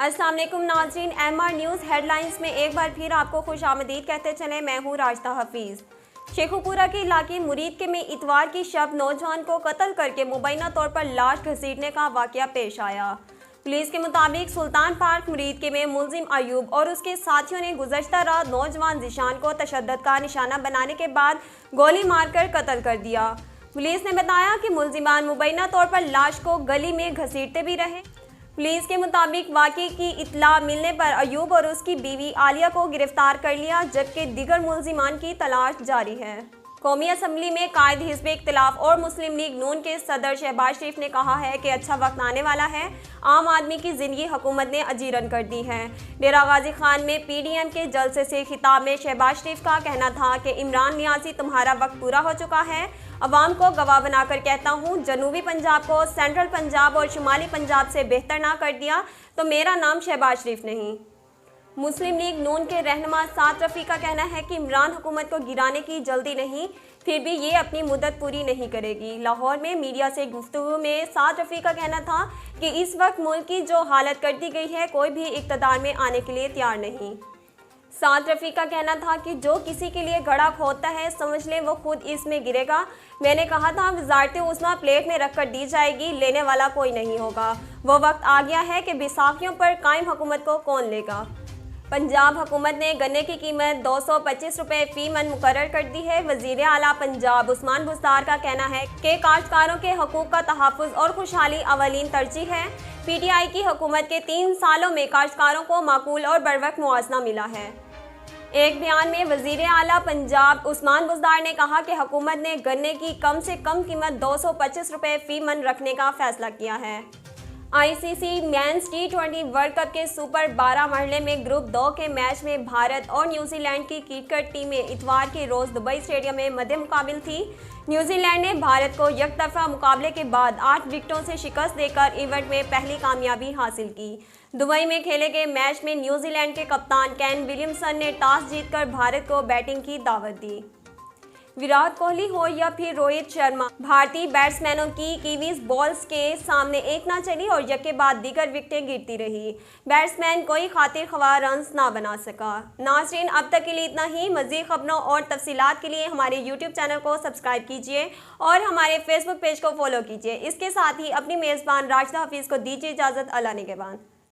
अस्सलाम वालेकुम नाज़रीन, MR न्यूज़ हेडलाइंस में एक बार फिर आपको खुशामदीद कहते चले। मैं हूँ राजदा हफीज़। शेखुपुरा के इलाके मुरीद में इतवार की शब नौजवान को कत्ल करके मुबैना तौर पर लाश घसीटने का वाक़या पेश आया। पुलिस के मुताबिक सुल्तान पार्क मुरीद में मुलजिम अयूब और उसके साथियों ने गुज़श्ता रात नौजवान ज़ीशान को तशद्दुद का निशाना बनाने के बाद गोली मारकर कत्ल कर दिया। पुलिस ने बताया कि मुलजिमान मुबैना तौर पर लाश को गली में घसीटते भी रहे। पुलिस के मुताबिक वाक़े की इत्तला मिलने पर अयूब और उसकी बीवी आलिया को गिरफ्तार कर लिया, जबकि दीगर मुलजिमान की तलाश जारी है। कौमी असम्बली में कायद हिज़्ब इख्तिलाफ और मुस्लिम लीग नून के सदर शहबाज शरीफ ने कहा है कि अच्छा वक्त आने वाला है, आम आदमी की ज़िंदगी हुकूमत ने अजीरन कर दी है। डेरा गाजी खान में PDM के जलसे से खिताब में शहबाज शरीफ का कहना था कि इमरान नियाज़ी तुम्हारा वक्त पूरा हो चुका है। अवाम को गवाह बनाकर कहता हूँ, जनूबी पंजाब को सेंट्रल पंजाब और शुमाली पंजाब से बेहतर ना कर दिया तो मेरा नाम शहबाज शरीफ नहीं। मुस्लिम लीग नून के रहनुमा साद रफ़ी का कहना है कि इमरान हुकूमत को गिराने की जल्दी नहीं, फिर भी ये अपनी मुद्दत पूरी नहीं करेगी। लाहौर में मीडिया से गुफ्तगू में साद रफ़ी का कहना था कि इस वक्त मुल्क की जो हालत कर दी गई है, कोई भी इक़्तिदार में आने के लिए तैयार नहीं। साद रफ़ी का कहना था कि जो किसी के लिए गड़ा खोदता है समझ लें वो खुद इसमें गिरेगा। मैंने कहा था वज़ारत उस्मा प्लेट में रख कर दी जाएगी, लेने वाला कोई नहीं होगा। वो वक्त आ गया है कि बैसाखियों पर कायम हुकूमत को कौन लेगा। पंजाब हुकूमत ने गन्ने की कीमत 225 रुपये फ़ी मन मुकर्रर कर दी है। वज़ीर आला पंजाब उस्मान बुज़दार का कहना है कि काश्तकारों के हकूक़ का तहफ़्फ़ुज़ और खुशहाली अवलीन तरजीह है। PTI की हुकूमत के 3 सालों में काश्तकारों को माकूल और बरवक्त मुआवजा मिला है। एक बयान में वज़ीर आला पंजाब उस्मान बुज़दार ने कहा कि हुकूमत ने गन्ने की कम से कम कीमत 225 रुपये फ़ी मन रखने का फ़ैसला किया है। ICC men's T20 world cup के सुपर 12 मरहले में ग्रुप 2 के मैच में भारत और न्यूजीलैंड की क्रिकेट टीमें इतवार के रोज़ दुबई स्टेडियम में मद्दे मुकाबिल थी। न्यूजीलैंड ने भारत को यकतरफा मुकाबले के बाद 8 विकेटों से शिकस्त देकर इवेंट में पहली कामयाबी हासिल की। दुबई में खेले गए मैच में न्यूजीलैंड के कप्तान केन विलियमसन ने टॉस जीतकर भारत को बैटिंग की दावत दी। विराट कोहली हो या फिर रोहित शर्मा, भारतीय बैट्समैनों की कीवीज बॉल्स के सामने एक ना चली और यके बाद दीगर विकेटें गिरती रही। बैट्समैन कोई खातिर ख्वाह रन्स ना बना सका। नाज़रीन, अब तक के लिए इतना ही। मज़ीद खबरों और तफसीलात के लिए हमारे YouTube चैनल को सब्सक्राइब कीजिए और हमारे Facebook पेज को फॉलो कीजिए। इसके साथ ही अपनी मेज़बान राजदा हफीज़ को दीजिए इजाज़त। अल्लाह निगहबान।